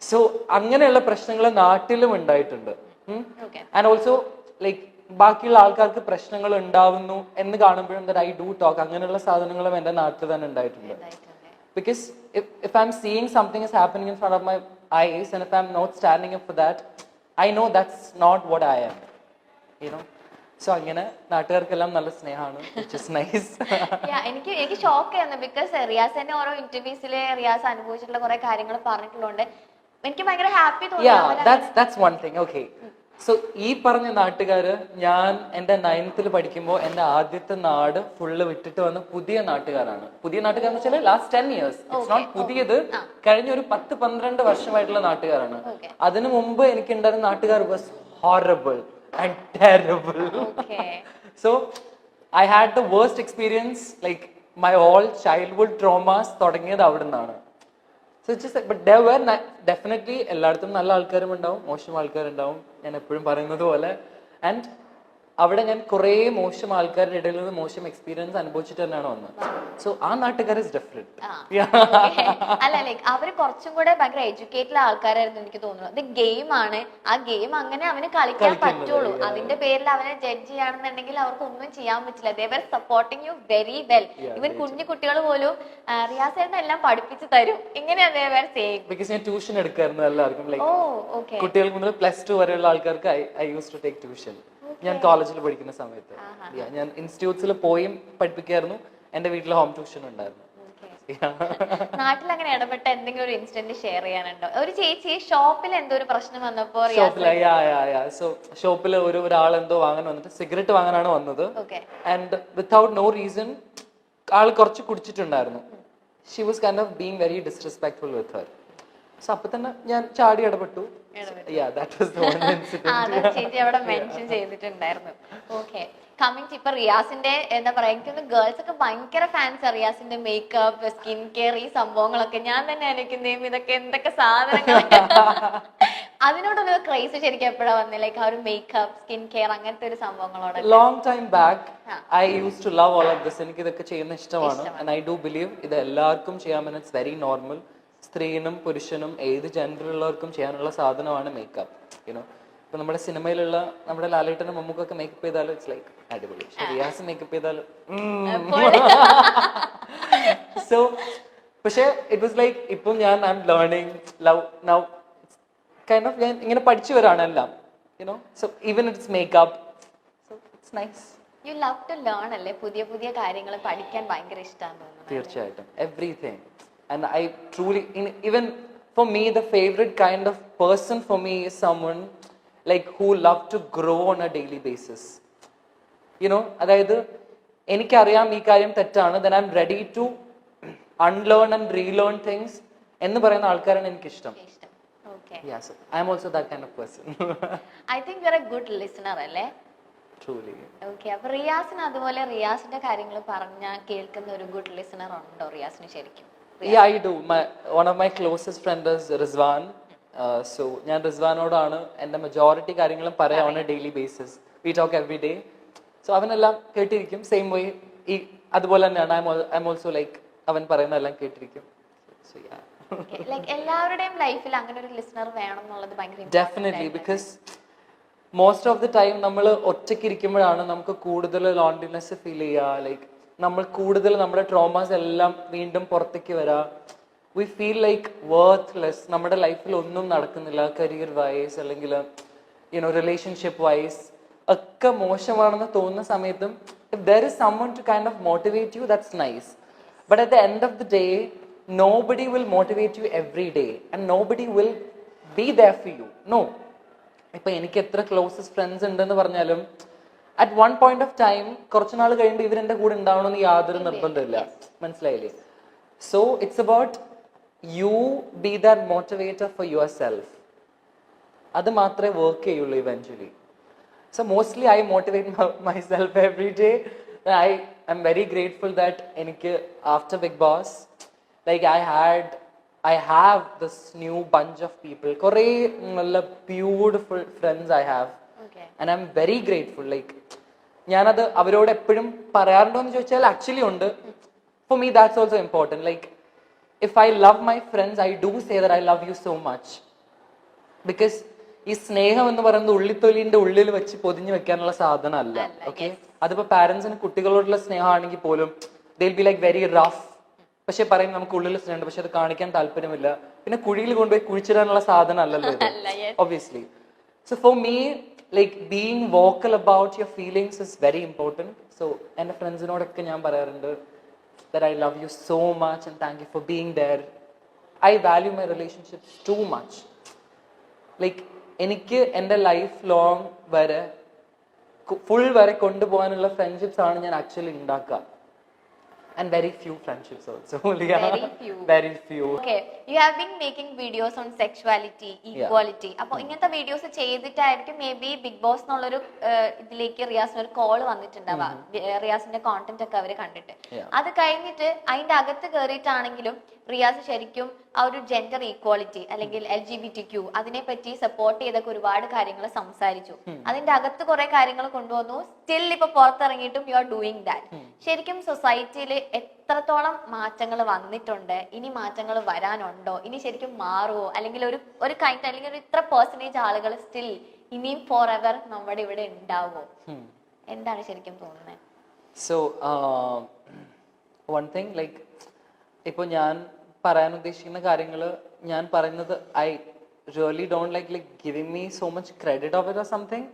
So അങ്ങനെയുള്ള പ്രശ്നങ്ങൾ നാട്ടിലും ഉണ്ടായിട്ടുണ്ട്. ആൻഡ് ഓൾസോ ലൈക്ക് ബാക്കിയുള്ള ആൾക്കാർക്ക് പ്രശ്നങ്ങൾ ഉണ്ടാവുന്നു എന്ന് കാണുമ്പോഴും ദാറ്റ് ഐ ഡു ടോക്ക്. അങ്ങനെയുള്ള സാധനങ്ങളും എന്റെ നാട്ടിൽ തന്നെ ഉണ്ടായിട്ടുണ്ട്. Because if I'm seeing something is happening in front of my eyes and if I'm not standing up for that, I know that's not what I am, you know. So അങ്ങനെ നാട്ടുകാർക്കെല്ലാം നല്ല സ്നേഹമാണ്, which is nice. എനിക്ക് shock ആയിരുന്നു because Riyas തന്നെ ഓരോ ഇന്റർവ്യൂസിൽ റിയാസ് അനുഭവിച്ചിട്ടുള്ള കുറെ കാര്യങ്ങൾ പറഞ്ഞിട്ടുള്ളതുകൊണ്ട് എനിക്ക് ഭയങ്കര ഹാപ്പി തോന്നി. That's one thing. Okay. So ഈ പറഞ്ഞ നാട്ടുകാര് ഞാൻ എന്റെ 9th പഠിക്കുമ്പോൾ എന്റെ ആദ്യത്തെ നാട് ഫുള്ള് വിട്ടിട്ട് വന്ന പുതിയ നാട്ടുകാരാണ്. പുതിയ നാട്ടുകാരെന്ന് വെച്ചാൽ ലാസ്റ്റ് 10 years. ഇറ്റ്സ് നോട്ട് പുതിയത്, കഴിഞ്ഞ ഒരു 10-12 വർഷമായിട്ടുള്ള നാട്ടുകാരാണ്. അതിനു മുമ്പ് എനിക്ക് ഉണ്ടായിരുന്ന നാട്ടുകാർ was horrible and terrible. So I had the worst experience, like my all childhood traumas തുടങ്ങിയത് അവിടുന്നാണ്. So it's just like, but there were definitely എല്ലായിടത്തും നല്ല ആൾക്കാരും ഉണ്ടാവും, മോശം ആൾക്കാരുണ്ടാവും, ഞാൻ എപ്പോഴും പറയുന്നത് പോലെ. ആൻഡ് അവിടെ ഞാൻ കുറെ മോശം ആൾക്കാരുടെ ഇടയിൽ നിന്ന് മോശം എക്സ്പീരിയൻസ് അനുഭവിച്ചിട്ട് തന്നെയാണ് വന്നത്. സോ ആ നാട്ടുകാർ ഇസ് ഡിഫറെന്റ്. അല്ല ലൈക്ക് അവര് കുറച്ചും കൂടെ ഭയങ്കര എഡ്യൂക്കേറ്റഡ് ആൾക്കാരായിരുന്നു എനിക്ക് തോന്നുന്നു. ഇത് ഗെയിം ആണ്, ആ ഗെയിം അങ്ങനെ അവന് കളിക്കാൻ പറ്റുള്ളൂ. അതിന്റെ പേരിൽ അവനെ ജഡ്ജ് ചെയ്യാണെന്നുണ്ടെങ്കിൽ അവർക്ക് ഒന്നും ചെയ്യാൻ പറ്റില്ല. ദേ വർ സപ്പോർട്ടിങ് യു വെരി വെൽ. ഇവൻ കുഞ്ഞു കുട്ടികൾ പോലും റിയാസ് ഏട്ടൻ എല്ലാം പഠിപ്പിച്ചു തരും. ഇങ്ങനെയാ ദേ വർ സേയിങ്. ബിക്കോസ് ഞാൻ ട്യൂഷൻ എടുക്കായിരുന്നു എല്ലാവർക്കും, ലൈക്ക് കുട്ടികൾക്ക് മുതൽ +2 വരെയുള്ള ആൾക്കാർക്ക് I use to take tuition. ഞാൻ കോളേജിൽ പഠിക്കുന്ന സമയത്ത് ഞാൻ ഇൻസ്റ്റിറ്റ്യൂട്ട്സിൽ പോയും പഠിപ്പിക്കായിരുന്നു. എന്റെ വീട്ടിൽ ഹോം ട്യൂഷൻ ഉണ്ടായിരുന്നു. നാട്ടിൽ അങ്ങനെ ഇടപെട്ട എന്തെങ്കിലും ഒരു ഇൻസിഡന്റ് ഷെയർ ചെയ്യാനുണ്ടോ? ഒരു ചേച്ചി ഷോപ്പിൽ എന്തോ ഒരു പ്രശ്നം വന്നപ്പോ ഷോപ്പിൽ ഒരാൾ എന്തോ വാങ്ങാൻ വന്നിട്ട് സിഗരറ്റ് വാങ്ങാനാണ് വന്നത്. ആൻഡ് വിത്തൗട്ട് നോ റീസൺ ആൾ കുറച്ച് കുടിച്ചിട്ടുണ്ടായിരുന്നു. She was kind of being very disrespectful with her. So അപ്പൊ തന്നെ ഞാൻ ചാടി ഇടപെട്ടു. ചേച്ചി അവിടെ മെൻഷൻ ചെയ്തിട്ടുണ്ടായിരുന്നു. ഓക്കെ, കമ്മിങ് ഇപ്പൊ റിയാസിന്റെ എന്താ പറയാ, എനിക്കൊന്ന് ഗേൾസ് ഒക്കെ ഭയങ്കര ഫാൻസ് റിയാസിന്റെ മേക്കപ്പ്, സ്കിൻ കെയർ, ഈ സംഭവങ്ങളൊക്കെ. ഞാൻ തന്നെ ആലോചിക്കുന്നേം ഇതൊക്കെ എന്തൊക്കെ സാധനങ്ങൾ. അതിനോടൊരു ക്രൈസ് ശരിക്കും എപ്പോഴാ വന്നത്? ലൈക്ക് ആ ഒരു മേക്കപ്പ്, സ്കിൻ കെയർ അങ്ങനത്തെ ഒരു സംഭവങ്ങളോട് long time back I use to love all of this. എനിക്ക് ഇതൊക്കെ ചെയ്യുന്ന ഇഷ്ടമാണ്. ആൻഡ് ഐ ഡു ബിലീവ് ഇത് എല്ലാവർക്കും ചെയ്യാമെന്ന്. It's very normal. സ്ത്രീനും പുരുഷനും ഏത് ജെൻഡറിലുള്ളവർക്കും ചെയ്യാനുള്ള സാധനമാണ് മേക്കപ്പ്. യുനോ, ഇപ്പൊ നമ്മുടെ സിനിമയിലുള്ള നമ്മുടെ ലാലേട്ടനും മമ്മൂക്കൊക്കെ മേക്കപ്പ് ചെയ്താലും ഇറ്റ്സ് ലൈക്ക് അടിപൊളി. റിയാസ് മേക്കപ്പ് ചെയ്താലും സോ പക്ഷെ ഇറ്റ് വാസ് ലൈക്ക് ഇപ്പം ഞാൻ I'm learning love now kind of. ഞാൻ ഇങ്ങനെ പഠിച്ചു വരാണ് എല്ലാം, you know. So even it's makeup, so it's nice. You love to learn അല്ലേ? പുതിയ പുതിയ കാര്യങ്ങൾ പഠിക്കാൻ ഭയങ്കര ഇഷ്ടമാണ് തോന്നുന്നു. തീർച്ചയായിട്ടും, everything. And I truly, even for me, the favorite kind of person for me is someone like who love to grow on a daily basis. You know, അതായത് എനിക്കറിയാം ഈ കാര്യം തെറ്റാണ്, then I'm ready to unlearn and relearn things എന്ന് പറയുന്ന ആൾക്കാരാണ് എനിക്കിഷ്ടം. Yeah, so I'm also that kind of person. I think you're a good listener അല്ലേ? Truly. Okay, അപ്പോൾ റിയാസിന് അതുപോലെ റിയാസിന്റെ കാര്യങ്ങൾ പറഞ്ഞാൽ കേൾക്കുന്ന ഒരു ഗുഡ് ലിസണർ ഉണ്ടോ റിയാസിന് ശരിക്കും? Yeah, I do. One of my closest friends is Rizwan. So ഞാൻ റിസ്വാനോടാണ് എൻ്റെ മെജോറിറ്റി കാര്യങ്ങളും പറയാം on a daily basis. We talk every day. So അവനെല്ലാം കേട്ടിരിക്കും. സെയിം വേ ഈ അതുപോലെ തന്നെയാണ്. I'm also like അവൻ പറയുന്നതെല്ലാം കേട്ടിരിക്കും. So yeah. Like എല്ലാവരുടെയും ലൈഫിൽ അങ്ങനെ ഒരു ലിസണർ വേണം എന്നുള്ളത് ഭയങ്കര Definitely, because most of the time നമ്മൾ ഒറ്റയ്ക്ക് ഇരിക്കുമ്പോഴാണ് നമുക്ക് കൂടുതൽ ലോൺലിനെസ് ഫീൽ ചെയ്യുക. ലൈക്ക് നമ്മൾ കൂടുതൽ നമ്മുടെ ട്രോമാസ് എല്ലാം വീണ്ടും പുറത്തേക്ക് വരാം. We feel like worthless. നമ്മുടെ ലൈഫിൽ ഒന്നും നടക്കുന്നില്ല, കരിയർ വൈസ് അല്ലെങ്കിൽ യുനോ റിലേഷൻഷിപ്പ് വൈസ് ഒക്കെ മോശമാണെന്ന് തോന്നുന്ന സമയത്തും if there is someone to kind of motivate you, that's nice. But at the end of the day, nobody will motivate you every day and nobody will be there for you. No. ഇപ്പൊ എനിക്ക് എത്ര closest friends ഉണ്ടെന്ന് പറഞ്ഞാലും at one point of time കുറച്ച് നാൾ കഴിയുമ്പോൾ ഇവരെന്റെ കൂടെ ഉണ്ടാവണമെന്ന് യാതൊരു നിർബന്ധമില്ല. മനസ്സിലായില്ലേ? So it's about you be that motivator for yourself. അത് മാത്രമേ വർക്ക് ചെയ്യുള്ളൂ eventually. So mostly I motivate myself every day. I am very grateful that എനിക്ക് after Bigg Boss like I have this new bunch of people. കുറേ നല്ല beautiful friends I have. And I'm very grateful. Like ഞാനത് അവരോട് എപ്പോഴും പറയാറുണ്ടോ എന്ന് ചോദിച്ചാൽ actually ഉണ്ട്. For me that's also important. Like if I love my friends, I do say that I love you so much. Because ഈ സ്നേഹം എന്ന് പറയുന്നത് ഉള്ളിത്തൊലിന്റെ ഉള്ളിൽ വെച്ച് പൊതിഞ്ഞു വെക്കാനുള്ള സാധനമല്ല. ഓക്കെ, അതിപ്പോ പാരന്റ്സിന് കുട്ടികളോടുള്ള സ്നേഹമാണെങ്കിൽ പോലും ദേ ബി ലൈക്ക് വെരി റഫ്. പക്ഷെ പറയും നമുക്ക് ഉള്ളിൽ സ്നേഹമുണ്ട്, പക്ഷെ അത് കാണിക്കാൻ താല്പര്യമില്ല. പിന്നെ കുഴിയിൽ കൊണ്ടുപോയി കുഴിച്ചിടാനുള്ള സാധനം അല്ലല്ലോ ഇത്, obviously. So for me like being vocal about your feelings is very important. So എൻ്റെ ഫ്രണ്ട്സിനോടൊക്കെ ഞാൻ പറയാറുണ്ട് that I love you so much and thank you for being there. I value my relationships too much. Like എനിക്ക് എൻ്റെ life long വരെ full വരെ കൊണ്ടുപോകാനുള്ള friendships ആണ് ഞാൻ ആക്ച്വലി ഉണ്ടാക്കുക. And very few friendships also. Very few. Okay, you have been making videos on sexuality, equality. അപ്പൊ ഇങ്ങനത്തെ വീഡിയോസ് ചെയ്തിട്ടായിരിക്കും മേ ബി ബിഗ് ബോസ് എന്നുള്ളൊരു ഇതിലേക്ക് റിയാസിന് ഒരു കോൾ വന്നിട്ടുണ്ടാവാ. റിയാസിന്റെ കോണ്ടന്റ് ഒക്കെ അവര് കണ്ടിട്ട് അത് കഴിഞ്ഞിട്ട് അതിന്റെ അകത്ത് കയറിയിട്ടാണെങ്കിലും റിയാസ് ശരിക്കും ആ ഒരു ജെൻഡർ ഈക്വാലിറ്റി അല്ലെങ്കിൽ LGBTQ അതിനെ പറ്റി സപ്പോർട്ട് ചെയ്തൊക്കെ ഒരുപാട് കാര്യങ്ങൾ സംസാരിച്ചു. അതിന്റെ അകത്ത് കുറെ കാര്യങ്ങൾ കൊണ്ടുവന്നു. സ്റ്റിൽ ഇപ്പൊ പുറത്തിറങ്ങിയിട്ടും യു ആർ ഡൂയിങ് ദാറ്റ്. ശരിക്കും സൊസൈറ്റിയിൽ എത്രത്തോളം മാറ്റങ്ങൾ വന്നിട്ടുണ്ട്, ഇനി മാറ്റങ്ങൾ വരാനുണ്ടോ, ഇനി ശരിക്കും മാറുമോ, അല്ലെങ്കിൽ ഒരു കൈൻഡ് അല്ലെങ്കിൽ ഒരു ഇത്ര പെർസെന്റേജ് ആളുകൾ സ്റ്റിൽ ഇനിയും ഫോർ എവർ നമ്മുടെ ഇവിടെ ഉണ്ടാവോ? എന്താണ് ശരിക്കും തോന്നുന്നത്? സോ വൺ തിങ് ലൈക്ക് ഇപ്പൊ ഞാൻ പറയാൻ ഉദ്ദേശിക്കുന്ന കാര്യങ്ങൾ ഞാൻ പറയുന്നത് I really don't like giving me so much credit of it or something.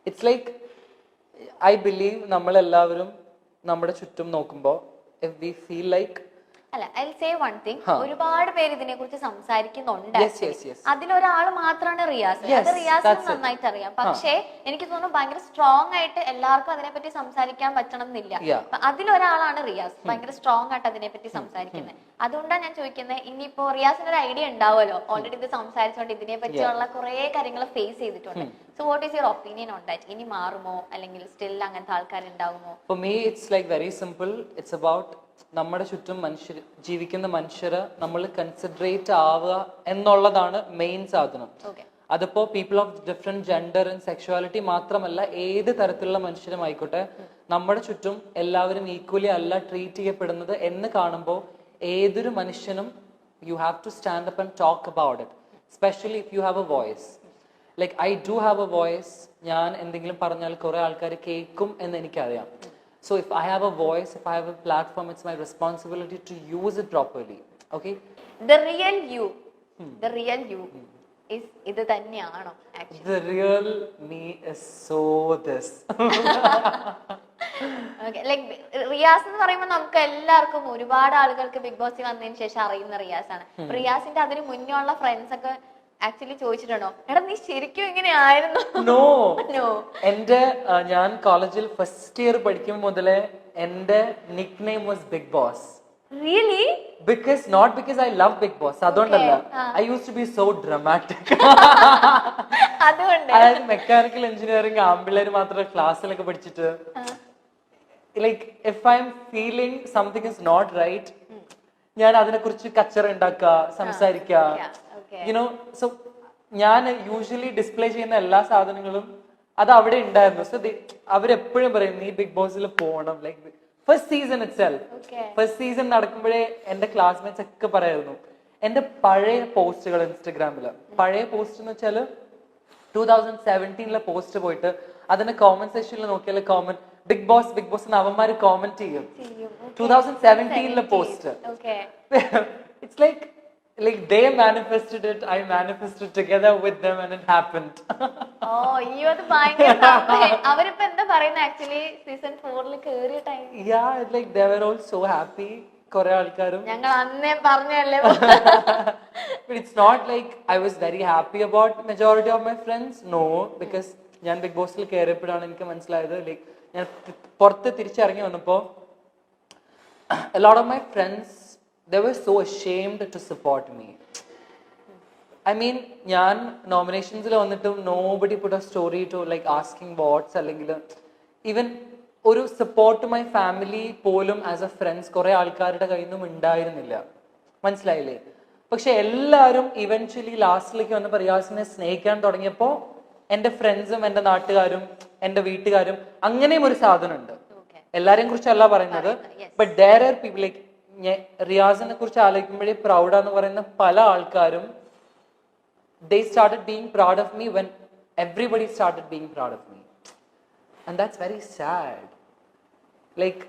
It's like I believe നമ്മളെല്ലാവരും നമ്മുടെ ചുറ്റും നോക്കുമ്പോൾ if we feel like അല്ല I'll say one thing, ഒരുപാട് പേര് ഇതിനെ കുറിച്ച് സംസാരിക്കുന്നുണ്ട്. അതിലൊരാൾ മാത്രമാണ് റിയാസ്. അത് റിയാസിന് നന്നായിട്ട് അറിയാം. പക്ഷേ എനിക്ക് തോന്നുന്നു ഭയങ്കര സ്ട്രോങ് ആയിട്ട് എല്ലാവർക്കും അതിനെപ്പറ്റി സംസാരിക്കാൻ പറ്റണം എന്നില്ല. അതിലൊരാളാണ് റിയാസ്, ഭയങ്കര സ്ട്രോങ് ആയിട്ട് അതിനെപ്പറ്റി സംസാരിക്കുന്നത്. അതുകൊണ്ടാണ് ഞാൻ ചോദിക്കുന്നത്, ഇനിയിപ്പോ റിയാസിന് ഒരു ഐഡിയ ഉണ്ടാവുമല്ലോ, ഓൾറെഡി ഇത് സംസാരിച്ചുകൊണ്ട് ഇതിനെ പറ്റിയുള്ള കുറെ കാര്യങ്ങൾ ഫേസ് ചെയ്തിട്ടുണ്ട്. So what is your opinion on that? ഇനി മാറുമോ അല്ലെങ്കിൽ സ്റ്റിൽ അങ്ങനത്തെ ആൾക്കാർ ഉണ്ടാവുമോ? For me it's like very simple. It's about നമ്മുടെ ചുറ്റും മനുഷ്യർ ജീവിക്കുന്ന മനുഷ്യരെ നമ്മൾ കൺസിഡറേറ്റ് ആവുക എന്നുള്ളതാണ് മെയിൻ സാധനം. അതിപ്പോ people of different gender and sexuality മാത്രമല്ല, ഏത് തരത്തിലുള്ള മനുഷ്യരും ആയിക്കോട്ടെ, നമ്മുടെ ചുറ്റും എല്ലാവരും ഈക്വലി അല്ല ട്രീറ്റ് ചെയ്യപ്പെടുന്നത് എന്ന് കാണുമ്പോൾ ഏതൊരു മനുഷ്യനും you have to stand up and talk about it, specially if you have a voice. Like I do have a voice. ഞാൻ എന്തെങ്കിലും പറഞ്ഞാൽ കുറെ ആൾക്കാർ കേൾക്കും എന്ന് എനിക്കറിയാം. So if I have a voice, if I have a platform, it's my responsibility to use it properly. Okay? The real you is ഇത് തന്നെയാണോ actually? The real me is so this. Okay, like Riyas എന്ന് പറയുമ്പോൾ നമുക്ക് എല്ലാവർക്കും ഒരുപാട് ആളുകൾക്ക് big ബോസിൽ വന്നതിന് ശേഷം അറിയുന്ന റിയാസ് ആണ്. റിയാസിന്റെ അതിന് മുന്നേ ഉള്ള ഫ്രണ്ട്സ് ഒക്കെ ആക്ച്വലി ചോദിച്ചിട്ടുണ്ടോ, എടാ നീ ശരിക്കും ഇങ്ങനെയായിരുന്നു? നോ. എന്റെ ഞാൻ കോളേജിൽ ഫസ്റ്റ് ഇയർ പഠിക്കുമ്പോൾ മുതലേ എന്റെ nickname was Bigg Boss. Really? Because not because I love Bigg Boss, അതുകൊണ്ടല്ല. I use to be so dramatic. അതുകൊണ്ട് അതായത് മെക്കാനിക്കൽ എഞ്ചിനീയറിംഗ് ആമ്പിള്ളേര് മാത്രം ക്ലാസ്സിലൊക്കെ പഠിച്ചിട്ട് like if I am feeling something is not right, ഞാൻ അതിനെ കുറിച്ച് കച്ചറ ഉണ്ടാക്കുക, സംസാരിക്കുക. യുനോ, സോ ഞാൻ യൂഷ്വലി ഡിസ്പ്ലേ ചെയ്യുന്ന എല്ലാ സാധനങ്ങളും അത് അവിടെ ഉണ്ടായിരുന്നു. സോ അവരെപ്പോഴും പറയും നീ ബിഗ് ബോസിൽ പോകണം. Like first season itself, first season നടക്കുമ്പോഴേ എന്റെ ക്ലാസ്മേറ്റ്സ് ഒക്കെ പറയായിരുന്നു എന്റെ പഴയ പോസ്റ്റുകൾ ഇൻസ്റ്റഗ്രാമില്. പഴയ പോസ്റ്റ് എന്ന് വെച്ചാല് 2017 പോസ്റ്റ് പോയിട്ട് അതിന്റെ കോമന്റ് സെക്ഷനിൽ നോക്കിയാൽ comment Bigg Boss Bigg Boss എന്ന് അവന്മാര് കോമന്റ് ചെയ്യും. 2017 post. It's like they manifested it, I manifested together with them and it happened. അത് ഭയങ്കര അവരിപ്പോ എന്താ പറയുന്നത് ആക്ച്വലി സീസൺ 4 കേറിയ time? Yeah, like they were all so happy. കുറെ ആൾക്കാരും ഞങ്ങൾ അന്നേ പറഞ്ഞല്ലേ. But it's not like I was very happy about majority of my friends. No, because ഞാൻ ബിഗ് ബോസിൽ കയറിയപ്പോഴാണ് എനിക്ക് മനസ്സിലായത്, ലൈക്ക് ഞാൻ പുറത്ത് തിരിച്ചിറങ്ങി വന്നപ്പോ a lot of my friends, they were so ashamed to support me. I mean, ഞാൻ നോമിനേഷൻസിൽ വന്നിട്ടും nobody put a story to like asking votes അല്ലെങ്കിൽ ഈവൻ ഒരു സപ്പോർട്ട് മൈ ഫാമിലി പോലും ആസ് എ ഫ്രണ്ട്സ് കുറെ ആൾക്കാരുടെ കയ്യിൽ നിന്നും ഉണ്ടായിരുന്നില്ല. മനസ്സിലായില്ലേ? പക്ഷെ എല്ലാവരും ഇവൻച്വലി ലാസ്റ്റിലേക്ക് വന്നപ്പോൾ റിയാസിനെ സ്നേഹിക്കാൻ തുടങ്ങിയപ്പോൾ എന്റെ ഫ്രണ്ട്സും എന്റെ നാട്ടുകാരും എന്റെ വീട്ടുകാരും അങ്ങനെയും ഒരു സാധനം ഉണ്ട്. എല്ലാരെയും കുറിച്ചല്ല പറയുന്നത്, but there are people like റിയാസിനെ കുറിച്ച് ആലോചിക്കുമ്പോഴേ പ്രൗഡാന്ന് പറയുന്ന പല ആൾക്കാരും they started being proud of me when everybody started being proud of me. And that's very sad. Like,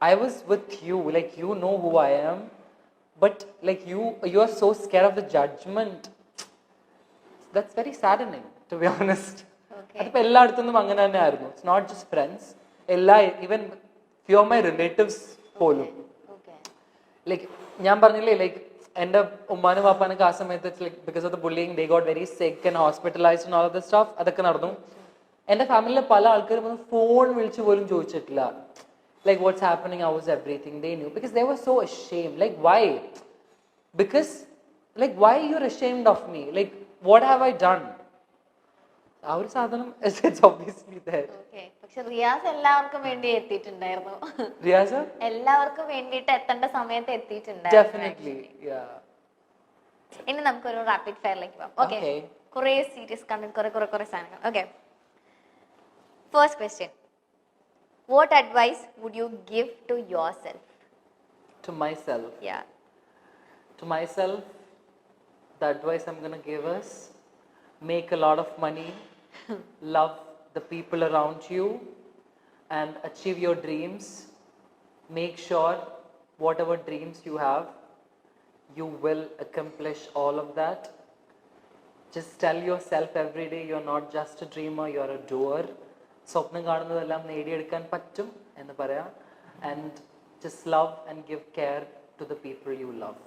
I was with you, like, you know who I am, but like you are so scared of the judgment. That's very saddening, to be honest. Okay. അതിപ്പോൾ എല്ലായിടത്തുനിന്നും അങ്ങനെ തന്നെ ആയിരുന്നു. It's not just friends, എല്ലാ even few of my relatives പോലും. Okay. Like ഞാൻ പറഞ്ഞില്ലേ, like എൻ്റെ ഉമ്മാനും വാപ്പാനൊക്കെ ആ സമയത്ത് like because of the bullying they got very സിക്ക് and hospitalised and all of the staff. അതൊക്കെ നടന്നു. എൻ്റെ ഫാമിലിയിലെ പല ആൾക്കാരും ഒന്ന് ഫോൺ വിളിച്ച് പോലും ചോദിച്ചിട്ടില്ല, like what's happening, how is everything. They knew because they were so ashamed. Like, why? Because like, why you're ashamed of me? Like, what have I done? Our sadhanam, it's obviously there. Okay. പക്ഷെ റിയാസ് എല്ലാവർക്കും വേണ്ടി എത്തിയിട്ടുണ്ടായിരുന്നു. Riyaza? എല്ലാവർക്കും വേണ്ടിയിട്ട് എത്തേണ്ട സമയത്ത് എത്തിയിട്ടുണ്ടായിരുന്നു. Definitely, yeah. ഇനി നമുക്കൊരു റാപ്പിഡ് ഫയറിലേക്ക് പോകാം. ഓക്കെ. Okay. കുറേ സീരിയസ് കണ്ടന്റ്, കുറേ സാധനങ്ങൾ. Okay. First question, what advice would you give to yourself? To myself. Yeah. To myself, the advice I'm gonna give is make a lot of money, love the people around you, and achieve your dreams. Make sure whatever dreams you have, you will accomplish all of that. Just tell yourself every day you're not just a dreamer, you're a doer. സ്വപ്നം കാണുന്നതെല്ലാം നേടിയെടുക്കാൻ പറ്റും എന്ന് പറയാം. And just love and give care to the people you love.